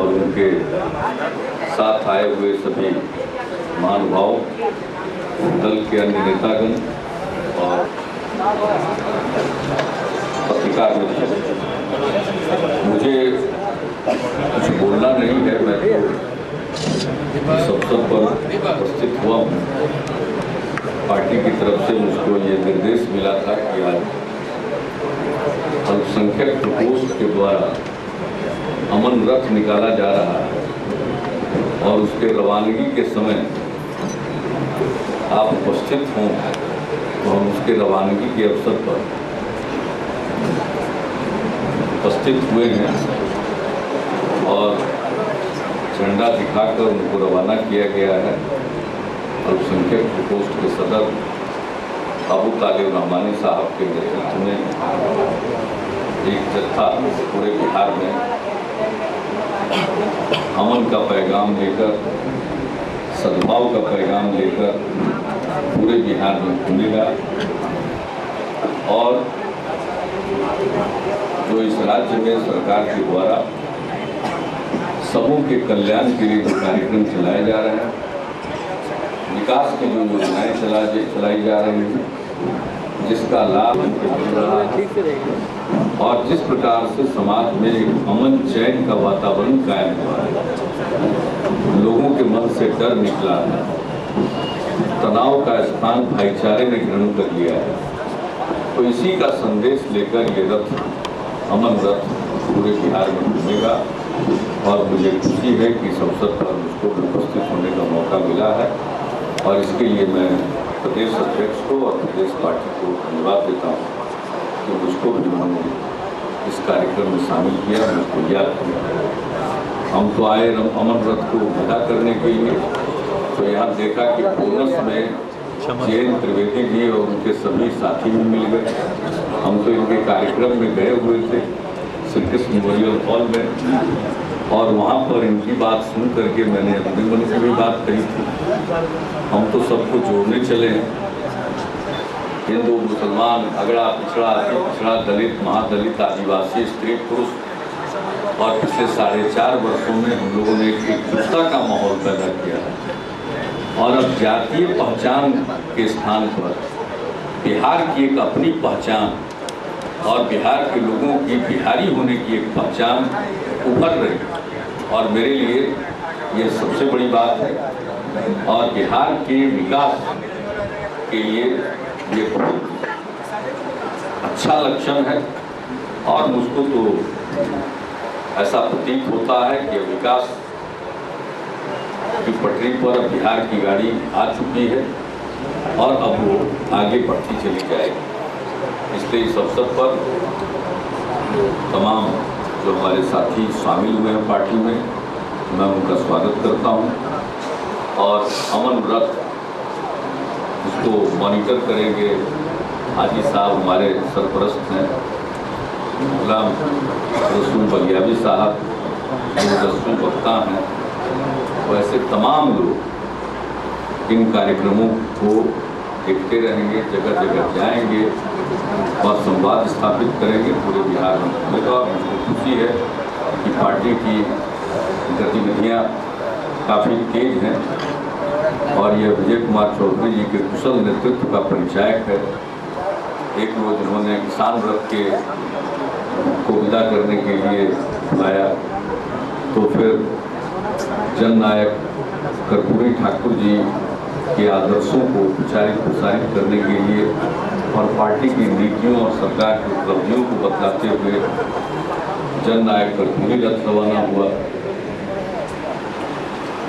और उनके साथ आए हुए सभी महानुभावों, दल के अन्य नेतागण और पत्रकार मित्र, मुझे कुछ बोलना नहीं है। मैं तो इस अवसर पर उपस्थित हुआ हूँ। पार्टी की तरफ से मुझको ये निर्देश मिला था कि आज अल्पसंख्यक प्रकोष्ठ के द्वारा अमन रथ निकाला जा रहा है और उसके रवानगी के समय आप उपस्थित हों, तो हम उसके रवानगी के अवसर पर उपस्थित हुए हैं और झंडा दिखाकर उनको रवाना किया गया है। अल्पसंख्यक प्रकोष्ठ के सदर अबू तालिब रहमानी साहब के नेतृत्व में एक जत्था पूरे बिहार में अमन का पैगाम लेकर, सद्भाव का पैगाम लेकर पूरे बिहार में घूमेगा और जो इस राज्य में सरकार के द्वारा सबों के कल्याण के लिए जो कार्यक्रम चलाए जा रहे हैं, विकास की जो योजनाएं चलाई जा रही हैं, जिसका लाभ उनको मिल रहा है और जिस प्रकार से समाज में एक अमन चैन का वातावरण कायम हुआ है, लोगों के मन से डर निकला है, तनाव का स्थान भाईचारे ने ग्रहण कर लिया है, तो इसी का संदेश लेकर ये रथ, अमन रथ पूरे बिहार में घूमेगा और मुझे खुशी है कि इस अवसर पर मुझको उपस्थित होने का मौका मिला है और इसके लिए मैं प्रदेश अध्यक्ष को और प्रदेश पार्टी को धन्यवाद देता हूँ कि मुझको भी उन्होंने इस कार्यक्रम में शामिल किया, मुझको याद किया। हम तो आए अमन रथ को विदा करने के लिए, तो यहाँ देखा कि बोनस में जयंत त्रिवेदी जी और उनके सभी साथी भी मिल गए। हम तो इनके कार्यक्रम में गए हुए थे श्री कृष्ण मेमोरियल हॉल में और वहाँ पर इनकी बात सुन करके मैंने अपने मन की भी बात कही थी। हम तो सबको जोड़ने चले हैं, हिंदू मुसलमान, अगड़ा पिछड़ा, अति पिछड़ा, दलित महादलित, आदिवासी, स्त्री पुरुष और पिछले 4.5 वर्षों में हम लोगों ने एक एकजुटता का माहौल पैदा किया है और अब जातीय पहचान के स्थान पर बिहार की एक अपनी पहचान और बिहार के लोगों की बिहारी होने की एक पहचान उभर रही और मेरे लिए ये सबसे बड़ी बात है और बिहार के विकास के लिए ये बहुत अच्छा लक्षण है और मुझको तो ऐसा प्रतीत होता है कि विकास की पटरी पर अब बिहार की गाड़ी आ चुकी है और अब वो आगे बढ़ती चली जाएगी। इसलिए इस अवसर पर तमाम जो हमारे साथी शामिल हुए हैं पार्टी में, मैं उनका स्वागत करता हूं और अमन रथ इसको मॉनिटर करेंगे। हाजी साहब हमारे सरपरस्त हैं, गुलाम रसूल बगियावी साहब रसूल वक्ता हैं, वैसे तमाम लोग इन कार्यक्रमों को देखते रहेंगे, जगह जगह जाएंगे और संवाद स्थापित करेंगे पूरे बिहार में। मुझे खुशी है कि पार्टी की गतिविधियां काफ़ी तेज हैं और यह विजय कुमार चौधरी जी के कुशल नेतृत्व का परिचायक है। एक रोज उन्होंने किसान रथ के को विदा करने के लिए बुलाया, तो फिर जन नायक कर्पूरी ठाकुर जी के आदर्शों को प्रसारित करने के लिए और पार्टी की नीतियों और सरकार की उपलब्धियों को बतलाते हुए जन नायक कर्पूरी रथ रवाना हुआ।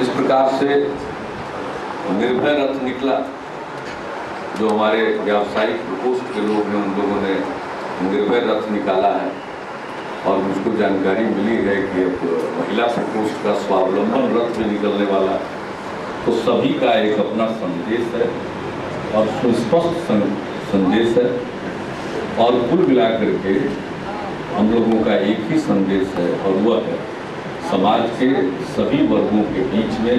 इस प्रकार से निर्भय रथ निकला। जो हमारे व्यावसायिक प्रकोष्ठ के लोग हैं, उन लोगों ने निर्भय रथ निकाला है और मुझको जानकारी मिली है कि अब महिला प्रकोष्ठ का स्वावलंबन रथ भी निकलने वाला। तो सभी का एक अपना संदेश है और सुस्पष्ट संदेश है और कुल मिलाकर के हम लोगों का एक ही संदेश है और वह है समाज के सभी वर्गों के बीच में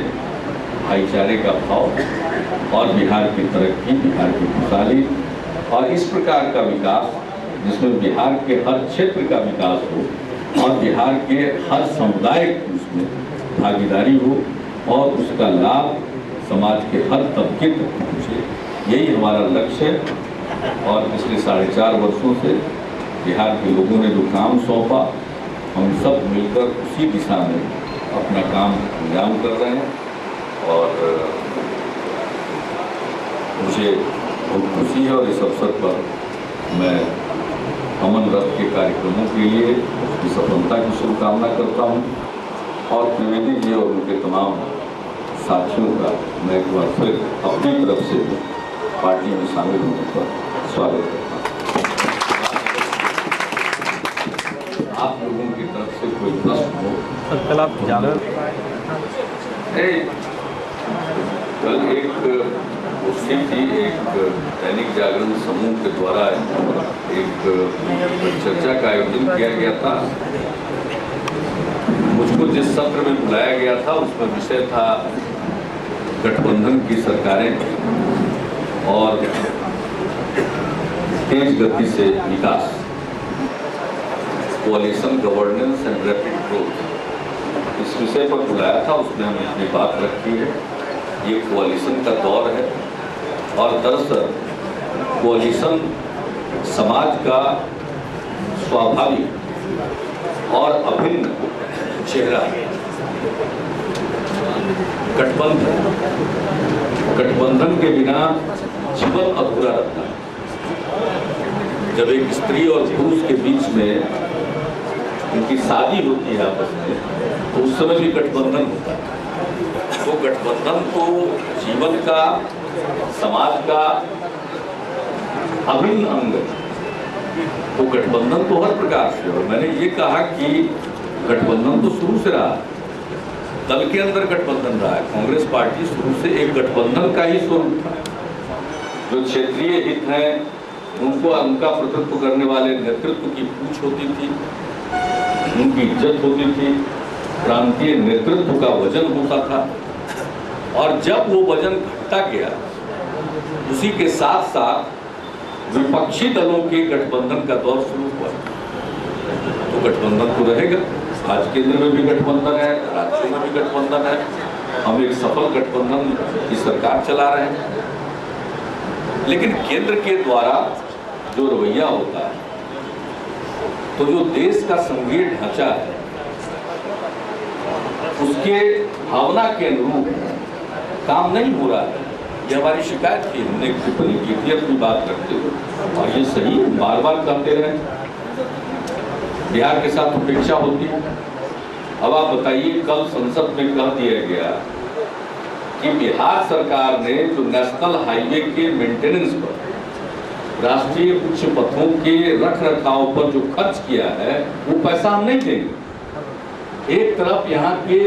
भाईचारे का भाव और बिहार की तरक्की, बिहार की खुशहाली और इस प्रकार का विकास जिसमें बिहार के हर क्षेत्र का विकास हो, और बिहार के हर समुदाय की उसमें भागीदारी हो और उसका लाभ समाज के हर तबके तक पहुँचे, यही हमारा लक्ष्य है। और पिछले 4.5 वर्षों से बिहार के लोगों ने जो काम सौंपा, हम सब मिलकर उसी दिशा में अपना काम अंजाम कर रहे हैं। और मुझे बहुत खुशी है और इस अवसर पर मैं अमन रथ के कार्यक्रमों के लिए उसकी सफलता की शुभकामना करता हूँ और त्रिवेदी जी और उनके तमाम साथियों का मैं एक बार फिर अपनी तरफ से पार्टी में शामिल होने पर स्वागत करता हूँ। आप लोगों की तरफ से कोई प्रश्न हो? कल आप जाना कल एक उसकी थी, एक दैनिक जागरण समूह के द्वारा एक चर्चा का आयोजन किया गया था। मुझको जिस सत्र में बुलाया गया था उसमें विषय था गठबंधन की सरकारें और तेज गति से विकास, कोalition गवर्नेंस एंड रैपिड ग्रोथ, इस विषय पर बुलाया था। उसमें हमने अपनी बात रखी है। ये कोalition का दौर है और दरअसल कोalition समाज का स्वाभाविक और अभिन्न चेहरा है। गठबंधन के बिना जीवन अधूरा रहता है। जब एक स्त्री और पुरुष के बीच में उनकी शादी होती है आपस में, तो उस समय भी गठबंधन होता है। तो गठबंधन तो जीवन का, समाज का अभिन्न अंग है। तो गठबंधन तो हर प्रकार से, और मैंने ये कहा कि गठबंधन तो शुरू से रहा, दल के अंदर गठबंधन रहा है। कांग्रेस पार्टी शुरू से एक गठबंधन का ही स्वरूप था। जो क्षेत्रीय हित हैं उनको, उनका प्रतिनिधित्व करने वाले नेतृत्व की पूछ होती थी, उनकी इज्जत होती थी, प्रांतीय नेतृत्व का वजन होता था। और जब वो वजन घटता गया, उसी के साथ साथ विपक्षी दलों के गठबंधन का दौर शुरू हुआ। तो गठबंधन तो रहेगा, आज केंद्र में भी गठबंधन है, राज्यों में भी गठबंधन है। हम एक सफल गठबंधन की सरकार चला रहे हैं। लेकिन केंद्र के द्वारा जो रवैया होता है, तो जो देश का संघीय ढांचा है उसके भावना के अनुरूप काम नहीं हो रहा है। ये हमारी शिकायत थी, हमने एक टिप्पणी की थी अपनी बात रखते हुए, और ये सही बार बार कहते रहे। बिहार के साथ उपेक्षा होती है। अब आप बताइए, कल संसद में कह दिया गया कि बिहार सरकार ने जो नेशनल हाईवे के मेंटेनेंस पर, राष्ट्रीय उच्च पथों के रख रखाव पर जो खर्च किया है वो पैसा हम नहीं देंगे। एक तरफ यहाँ के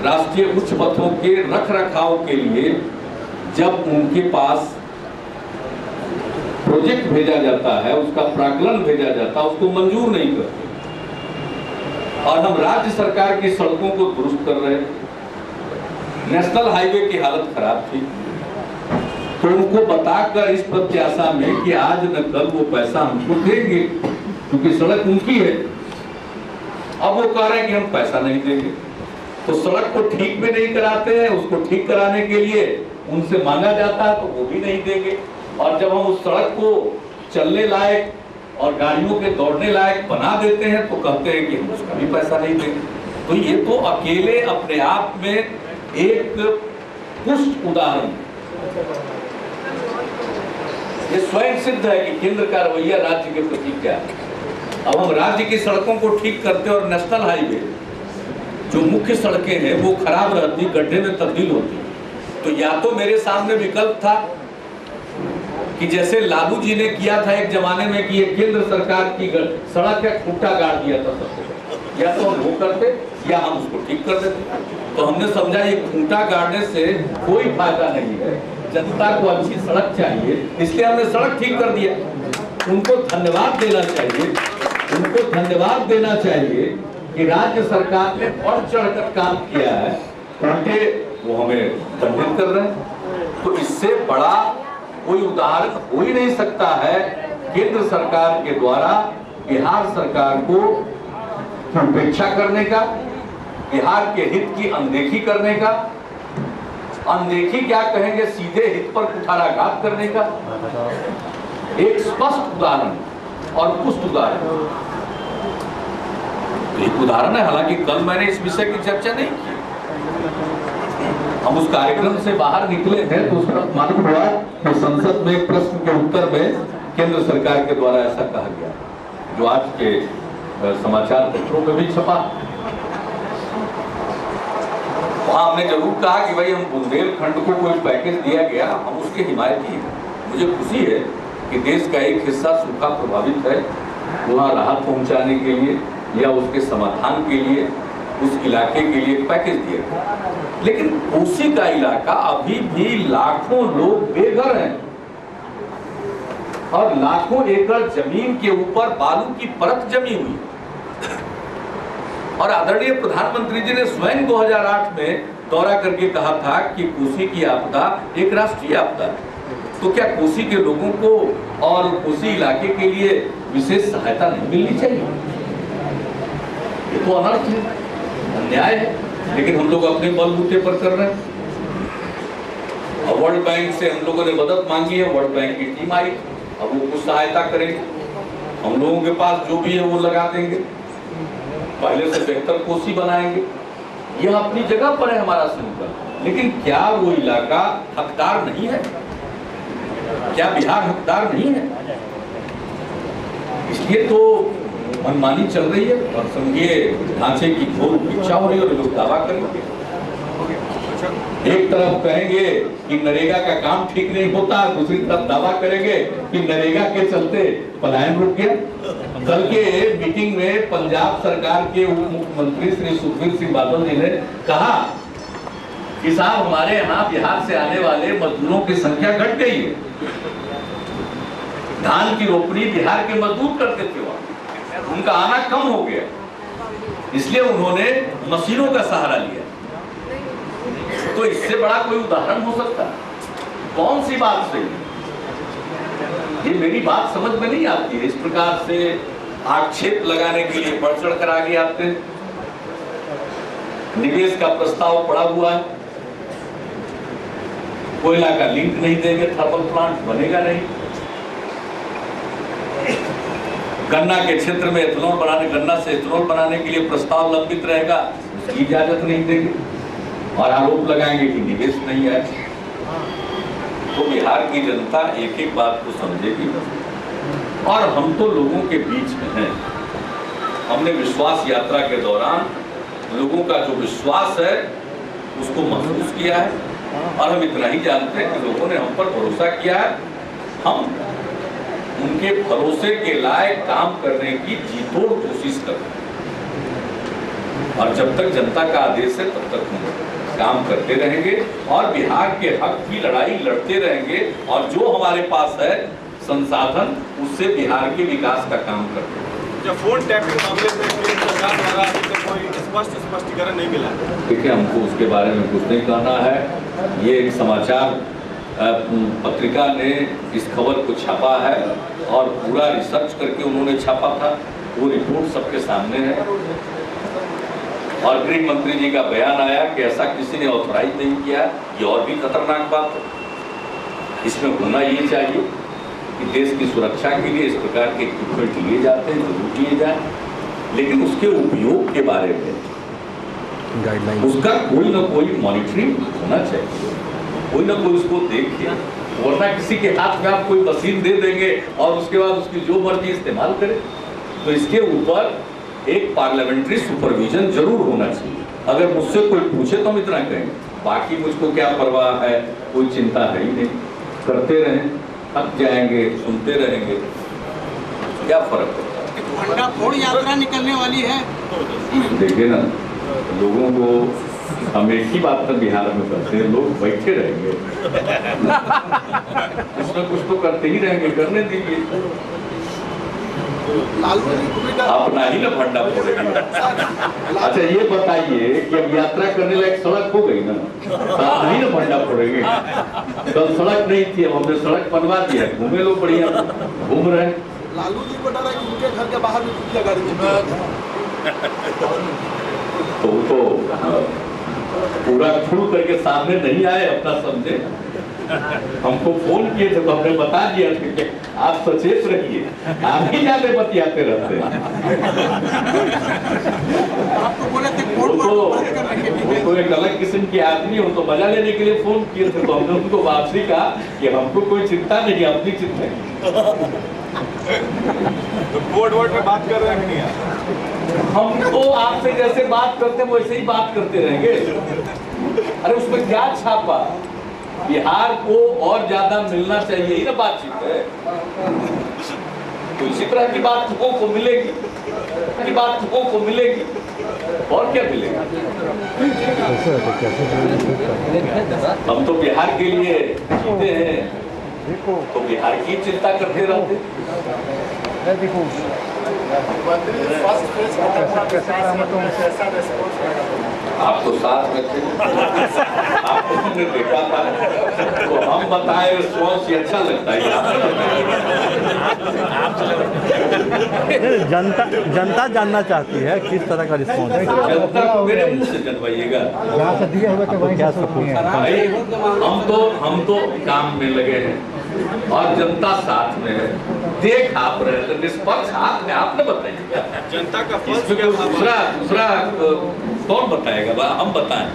राष्ट्रीय उच्च पथों के रख रखाव के लिए जब उनके पास प्रोजेक्ट भेजा जाता है, उसका प्राक्कलन भेजा जाता है, उसको मंजूर नहीं करते। और हम राज्य सरकार की सड़कों को दुरुस्त कर रहे हैं। नेशनल हाईवे की हालत खराब थी, तो उनको बताकर इस प्रत्याशा में कि आज न कल वो पैसा हमको देंगे, क्योंकि सड़क उनकी है। अब वो कह रहे हैं कि हम पैसा नहीं देंगे, तो सड़क को ठीक भी नहीं कराते हैं। उसको ठीक कराने के लिए उनसे मांगा जाता है तो वो भी नहीं देंगे। और जब हम उस सड़क को चलने लायक और गाड़ियों के दौड़ने लायक बना देते हैं तो कहते हैं कि हम उसका भी पैसा नहीं देंगे। तो ये तो अकेले अपने आप में एक पुष्ट उदाहरण, ये स्वयं सिद्ध है कि केंद्र का रवैया राज्य के प्रति क्या है। अब हम राज्य की सड़कों को ठीक करते और नेशनल हाईवे जो मुख्य सड़कें हैं वो खराब रहती, गड्ढे में तब्दील होती, तो या तो मेरे सामने विकल्प था कि जैसे लालू जी ने किया था एक जमाने में कि ये केंद्र सरकार की सड़क है, खूंटा गाड़ दिया था सबको, या तो हम वो करते या हम उसको ठीक कर देते। तो हमने समझा ये खूंटा गाड़ने से कोई फायदा नहीं है, जनता को अच्छी सड़क चाहिए, इसलिए हमने सड़क ठीक कर दिया। उनको धन्यवाद देना चाहिए, उनको धन्यवाद देना चाहिए कि राज्य सरकार ने बढ़ चढ़कर काम किया है, उल्टे वो हमें दंडित कर रहे हैं। तो इससे बड़ा कोई उदाहरण हो ही नहीं सकता है केंद्र सरकार के द्वारा बिहार सरकार को की उपेक्षा करने का, बिहार के हित की अनदेखी करने का, अनदेखी क्या कहेंगे, सीधे हित पर कुठाराघात करने का एक स्पष्ट उदाहरण और पुष्ट उदाहरण। एक उदाहरण है, हालांकि कल मैंने इस विषय की चर्चा नहीं की, हम उस कार्यक्रम से बाहर निकले हैं तो उसका मालूम हुआ कि संसद में एक प्रश्न के उत्तर में केंद्र सरकार के द्वारा ऐसा कहा गया, जो आज के समाचार पत्रों में भी छपा। वहां हमने जरूर कहा कि भाई हम बुंदेलखंड को कोई पैकेज दिया गया, हम उसके हिमायती हैं। मुझे खुशी है कि देश का एक हिस्सा सूखा प्रभावित है, वहां राहत पहुंचाने के लिए या उसके समाधान के लिए उस इलाके के लिए पैकेज दिया गया। लेकिन कोसी का इलाका अभी भी लाखों लोग बेघर हैं और लाखों एकड़ जमीन के ऊपर बालू की परत जमी हुई। और आदरणीय प्रधानमंत्री जी ने स्वयं 2008 में दौरा करके कहा था कि कोसी की आपदा एक राष्ट्रीय आपदा है, तो क्या कोसी के लोगों को और कोसी इलाके के लिए विशेष सहायता नहीं मिलनी चाहिए? ये तो अनर्थ है, अन्याय है, लेकिन हम लोग अपने बलबूते पर कर रहे हैं। और वर्ल्ड बैंक से हम लोगों ने मदद मांगी है, वर्ल्ड बैंक की टीम आई, अब वो कुछ सहायता करेंगे, हम लोगों के पास जो भी है वो लगा देंगे, पहले से बेहतर कोसी बनाएंगे। यह अपनी जगह पर है हमारा संकल्प, लेकिन क्या वो इलाका हकदार नहीं है? क्या बिहार हकदार नहीं है? इसलिए तो मनमानी चल रही है और संघीय ढांचे की घोर उपेक्षा हो रही है और लोग दावा करेंगे। एक तरफ कहेंगे कि नरेगा का काम ठीक नहीं होता, दूसरी तरफ दावा करेंगे कि नरेगा के चलते पलायन रुक गया। कल के मीटिंग में पंजाब सरकार के उप मुख्यमंत्री श्री सुखबीर सिंह बादल जी ने कहा कि साहब हमारे यहाँ बिहार से आने वाले मजदूरों की संख्या घट गई है, धान की रोपनी बिहार के मजदूर करते थे, वहां उनका आना कम हो गया, इसलिए उन्होंने मशीनों का सहारा लिया। तो इससे बड़ा कोई उदाहरण हो सकता है? कौन सी बात से? ये मेरी बात समझ में नहीं आती है। इस प्रकार से आक्षेप लगाने के लिए बढ़ चढ़ कर आगे आते हैं। निवेश का प्रस्ताव पड़ा हुआ है, कोयला का लिंक नहीं देंगे, थर्मल प्लांट बनेगा नहीं। गन्ना के क्षेत्र में गन्ना से एथेनॉल बनाने के लिए प्रस्ताव लंबित रहेगा, उसकी इजाजत नहीं देंगे और आरोप लगाएंगे कि निवेश नहीं है। तो बिहार की जनता एक एक बात को समझेगी और हम तो लोगों के बीच में हैं। हमने विश्वास यात्रा के दौरान लोगों का जो विश्वास है उसको महसूस किया है और हम इतना ही जानते हैं कि लोगों ने हम पर भरोसा किया है। हम उनके भरोसे के लायक काम करने की जीतोड़ कोशिश करते हैं और जब तक जनता का आदेश है तब तक हम काम करते रहेंगे और बिहार के हक की लड़ाई लड़ते रहेंगे और जो हमारे पास है संसाधन उससे बिहार के विकास का काम करते हैं। जब फोन टैपिंग मामले में सरकार द्वारा अभी तक कोई स्पष्टीकरण नहीं मिला, देखिए हमको उसके बारे में कुछ नहीं कहना है। ये एक समाचार पत्रिका ने इस खबर को छापा है और पूरा रिसर्च करके उन्होंने छापा था, वो रिपोर्ट सबके सामने है और गृह मंत्री जी का बयान आया कि ऐसा किसी ने ऑथराइज नहीं किया। ये और भी खतरनाक बात है। इसमें होना ये चाहिए कि देश की सुरक्षा के लिए इस प्रकार के इक्विपमेंट लिए जाते हैं, जरूर लिए जाए, लेकिन उसके उपयोग के बारे में गाइडलाइन उसका कोई ना कोई मॉनिटरिंग होना चाहिए, कोई ना कोई उसको देखे, वरना किसी के हाथ में आप कोई मशीन दे देंगे और उसके बाद उसकी जो मर्जी इस्तेमाल करे। तो इसके ऊपर एक पार्लियामेंट्री सुपरविजन जरूर होना चाहिए। अगर मुझसे कोई पूछे तो हम इतना कहेंगे, बाकी मुझको क्या परवाह है, कोई चिंता है ही नहीं, करते रहें, थक जाएंगे, सुनते रहेंगे, क्या फर्क पड़ता है। भंडाफोड़ यात्रा निकलने वाली है। देखिए ना, लोगों को हम एक ही बात पर बिहार में करते हैं, लोग बैठे रहेंगे कुछ न कुछ तो करते ही रहेंगे, करने दीजिए। आप ना ही ना भंडा फोड़ेंगे। अच्छा ये बताइए कि अब यात्रा करने लायक सड़क हो गई ना, आप नहीं ना भंडा फोड़ेंगे। कल सड़क नहीं थी, अब हमने सड़क बनवा दिया, घूमे लोग बढ़िया घूम रहे हैं। लालू जी को डर है कि उनके घर के बाहर भी गाड़ी तो वो तो पूरा खुल करके सामने नहीं आए, अपना समझे। हमको फोन किए थे तो हमने बता दिया था कि आप सचेत रहिए, आप ही ज्यादा बतियाते रहते हैं। आपको बोले थे वो कोर्ट तो बंद करने के लिए। वो तो एक अलग किस्म के आदमी हो, तो मजा लेने के लिए फोन किए थे, तो हमने उनको वापसी कहा कि हमको कोई चिंता नहीं, अपनी चिंता है। तो कोर्ट वोर्ट में बात कर रहे हैं कि नहीं आप? हम तो आपसे जैसे बात करते हैं वैसे ही बात करते रहेंगे। अरे उसमें क्या छापा, बिहार को और ज्यादा मिलना चाहिए, ही ना बातचीत है। तो इसी तरह की बात लोगों को मिलेगी, की बात लोगों को मिलेगी, और क्या मिलेगा। हम तो बिहार के लिए जीते हैं, तो बिहार की चिंता करते रहते। आप तो साथ में थे, आपको हमने देखा था, तो हम बताए रिस्पॉन्स ये अच्छा लगता है। जनता जानना चाहती है किस तरह का रिस्पॉन्स है। जनता को मेरे मुंह से जनवाइएगा। क्या सपोर्ट, हम तो काम में लगे हैं और जनता साथ में है। देख आप रहे थे, निष्पक्ष हाथ में, आपने बताइएगा जनता का इसमें दूसरा कौन बताएगा, हम बताएं।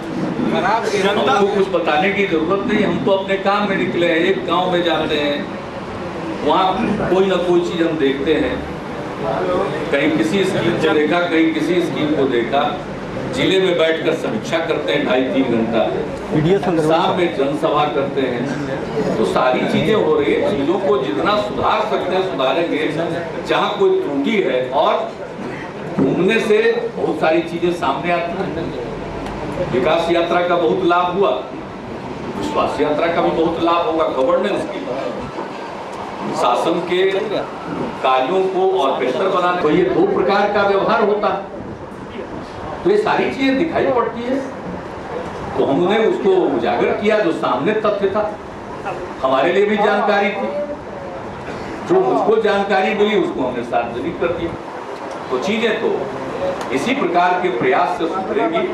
हमको कुछ बताने की जरूरत नहीं, हम तो अपने काम में निकले हैं। एक गांव में जाते हैं, वहाँ कोई ना कोई चीज हम देखते हैं, कहीं किसी स्कीम को देखा, कहीं किसी स्कीम को देखा। जिले में बैठकर समीक्षा करते हैं 2.5-3 घंटा, शाम में जनसभा करते हैं। तो सारी चीजें हो रही है, चीजों को जितना सुधार सकते हैं सुधारेंगे। जहाँ कोई त्रुटि है, और घूमने से बहुत सारी चीजें सामने आती हैं। विकास यात्रा का बहुत लाभ हुआ, विश्वास यात्रा का भी बहुत लाभ होगा। गवर्नेंस की, शासन के कार्यों को और बेहतर बनाने, तो ये 2 प्रकार का व्यवहार होता है। तो ये सारी चीजें दिखाई पड़ती है, तो हमने उसको उजागर किया जो सामने तथ्य था। हमारे लिए भी जानकारी थी, जो मुझको जानकारी मिली उसको हमने सार्वजनिक कर दिया। तो चीजें तो इसी प्रकार के प्रयास से सुधरेगी।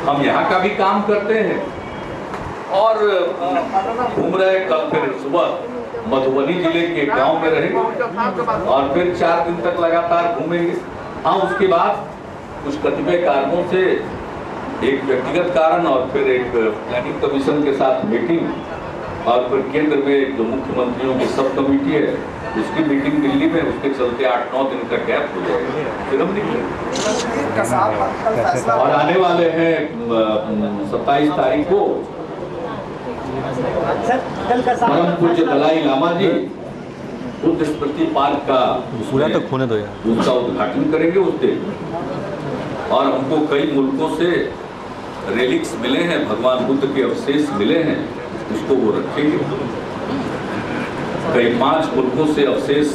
हम यहाँ का भी काम करते हैं और घूम रहे। कल फिर सुबह मधुबनी जिले के गांव में रहेंगे और फिर 4 दिन तक लगातार घूमेंगे। हाँ, उसके बाद कुछ कतिपय कारणों से, एक व्यक्तिगत कारण और फिर एक प्लानिंग कमीशन के साथ मीटिंग, और फिर केंद्र में जो मुख्यमंत्रियों की सब कमेटी है उसकी मीटिंग दिल्ली में, उसके चलते 8-9 दिन का गैप हो जाएगा, फिर हम निकलेंगे। और आने वाले हैं 27 तारीख को परम पूज्य दलाई लामा जी बुद्ध स्मृति पार्क का पूरा तो खोने दो यार, उसका उद्घाटन करेंगे उस दिन। और हमको कई मुल्कों से रेलिक्स मिले हैं, भगवान बुद्ध के अवशेष मिले हैं, उसको वो रखेंगे। कई 5 मुल्कों से अवशेष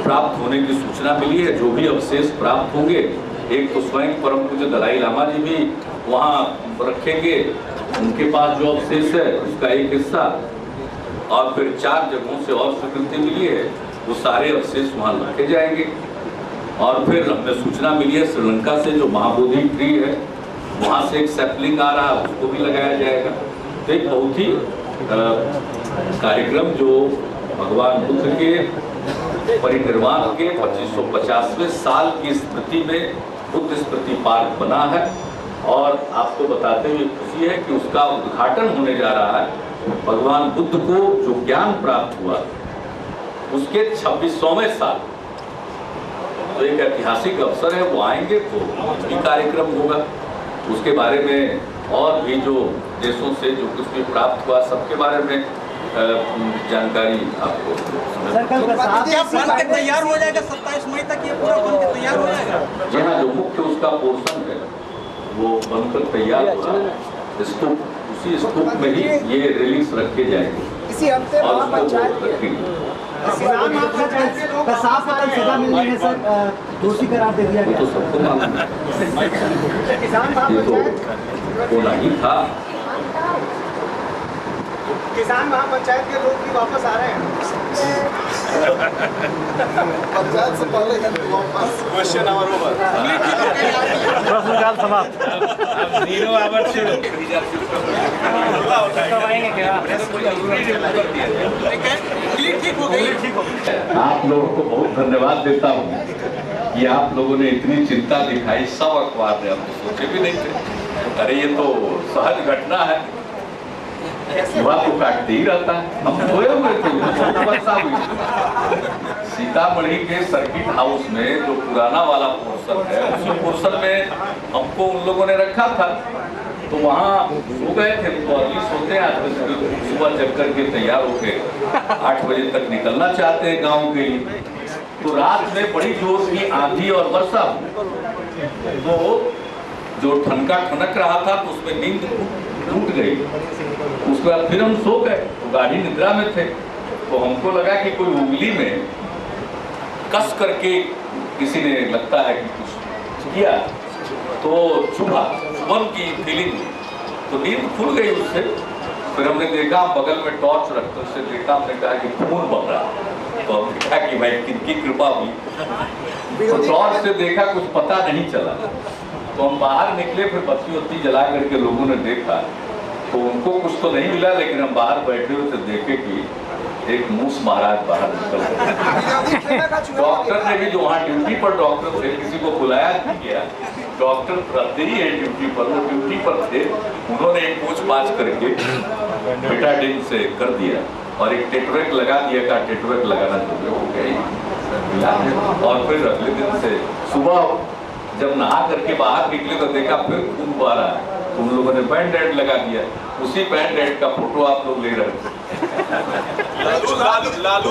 प्राप्त होने की सूचना मिली है। जो भी अवशेष प्राप्त होंगे, एक तो स्वयं परम पूज्य दलाई लामा जी भी वहाँ रखेंगे, उनके पास जो अवशेष है उसका एक हिस्सा, और फिर 4 जगहों से और स्वीकृति मिली है, वो सारे अवशेष वहाँ रखे जाएंगे। और फिर हमें सूचना मिली है श्रीलंका से जो महाबोधि ट्री है, वहाँ से एक सैपलिंग आ रहा है, उसको भी लगाया जाएगा। तो एक बहुत ही कार्यक्रम जो भगवान बुद्ध के परिनिर्वाण के 2550वें साल की स्मृति में बुद्ध स्मृति पार्क बना है। और आपको बताते हुए खुशी है कि उसका उद्घाटन होने जा रहा है। भगवान बुद्ध को जो ज्ञान प्राप्त हुआ उसके 26वें साल, तो एक ऐतिहासिक अवसर है, वो आएंगे तो भी कार्यक्रम होगा। उसके बारे में और भी जो देशों से जो कुछ भी प्राप्त हुआ सबके बारे में जानकारी आपको। क्या बन के तैयार हो जाएगा 27 मई तक? ये पूरा बन के तैयार हो जाएगा? जी हाँ, जो मुख्य उसका पोर्शन है वो बनकर तैयार हो रहा है। स्तूप, उसी स्तूप में ही ये रिलीज रखे जाएंगे। इसी हफ्ते और उसको रखेंगे। कसाब को सजा मिलने में सर दोषी करार दे दिया गया। तो सबको मालूम है, ये तो होना ही था। किसान महापंचायत के लोग भी वापस आ रहे हैं। क्वेश्चन नंबर ओवर प्रश्नकाल समाप्त। आप लोगों को बहुत धन्यवाद देता हूँ कि आप लोगों ने इतनी चिंता दिखाई। सब अखबार ने हम सोचे भी नहीं थे। अरे ये तो सहज घटना है, युवा तो काटते ही रहता है। हम सोए हुए थे, वर्षा हुई। सीतामढ़ी के सर्किट हाउस में जो पुराना वाला पोर्शन है, उस पोर्शन में हमको उन लोगों ने रखा था, तो वहाँ सो गए थे। तो अभी सोते हैं, आज सुबह जग करके तैयार होके 8 बजे तक निकलना चाहते हैं गाँव के लिए। तो रात में बड़ी जोर की आंधी और वर्षा हुई, तो जो ठनका ठनक रहा था तो उसमें नींद टूट गई। उसके बाद फिर हम सो गए, तो गाड़ी निद्रा में थे। तो हमको लगा कि कोई उंगली में कस करके किसी ने, लगता है कि कुछ किया, तो चुभा की फीलिंग हुई। तो नींद खुल गई उससे। फिर हमने देखा, बगल में टॉर्च रखते उससे देखा, हमने कहा कि खून बह रहा। तो हमने कहा कि भाई किनकी कृपा हुई। तो टॉर्च से देखा, कुछ पता नहीं चला। तो हम बाहर निकले, फिर बत्ती वत्ती जला करके लोगों ने देखा, तो उनको कुछ तो नहीं मिला, लेकिन हम बाहर बैठे हुए थे, देखे कि एक मूस महाराज बाहर निकल गए। डॉक्टर ने भी, जो वहाँ ड्यूटी पर डॉक्टर थे, किसी को बुलाया नहीं गया। डॉक्टर रहते ही है ड्यूटी पर, वो ड्यूटी पर थे। उन्होंने एक पूछ-पाछ करके बेटाडीन से कर दिया और एक टेटवेक लगा दिया। का टेटवेक लगाना तो हो गया। और फिर अगले दिन से सुबह जब नहा करके बाहर निकले तो देखा फिर खून बह रहा है। तो उन लोगों ने बैंडेड लगा दिया। उसी बैंडेड का फोटो आप लोग ले रहे थे। लालू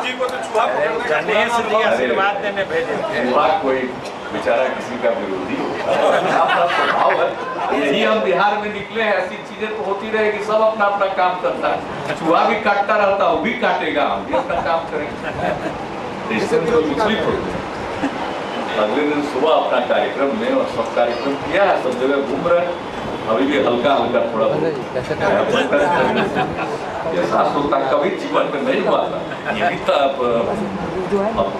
जी को तो चूहा गणेश जी आशीर्वाद देने भेजे। चूहा कोई बेचारा किसी का विरोधी अपना स्वभाव है। यही हम बिहार में निकले हैं, ऐसी चीजें तो होती रहेगी। सब अपना अपना काम करता है। चूहा भी काटता रहता, वो भी काटेगा, हम भी अपना काम करेंगे। इससे तो विचलित होते हैं। अगले दिन सुबह अपना कार्यक्रम में, और सब कार्यक्रम किया है, सब जगह घूम रहे। अभी भी हल्का हल्का थोड़ा एहसास होता, कभी जीवन में नहीं हुआ था। ये भी अब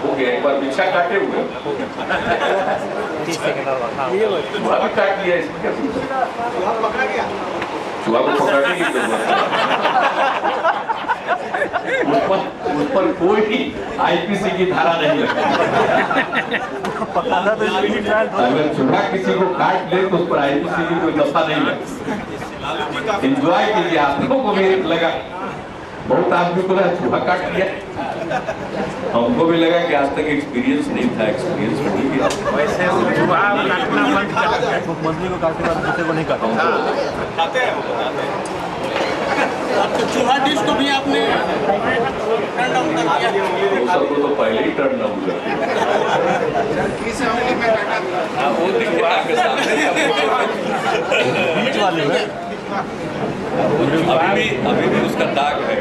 हो गया। एक बार बिछा काटे हुए, चूहा भी काट लिया। इसमें क्या चूहा को पकड़ने की जरूरत है। उस पर कोई भी आईपीसी की धारा नहीं लगती। अगर चूहा किसी को काट ले तो उस पर आईपीसी की कोई दफा नहीं लगती। एंजॉय कीजिए। आप लोगों को भी लगा, बहुत आदमी को लगा चूहा काट दिया, हमको भी लगा कि आज तक एक्सपीरियंस नहीं था। एक्सपीरियंस नहीं गया। वैसे मुख्यमंत्री को काटने का दूसरे को नहीं काटते हैं। चूहा डिश को भी आपने टर्न डाउन कर दिया। सबको तो पहले ही टर्न डाउन कर दिया। अभी भी उसका दाग है।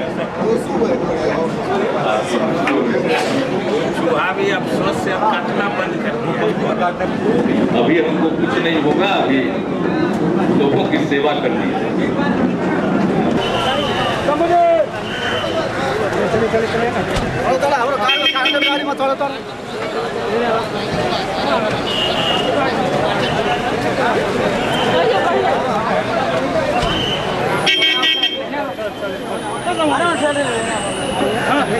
चूहा भी अफसोस से अब काटना बंद कर दिया। अभी हमको कुछ नहीं होगा। अभी लोगों की सेवा करनी है। हाँ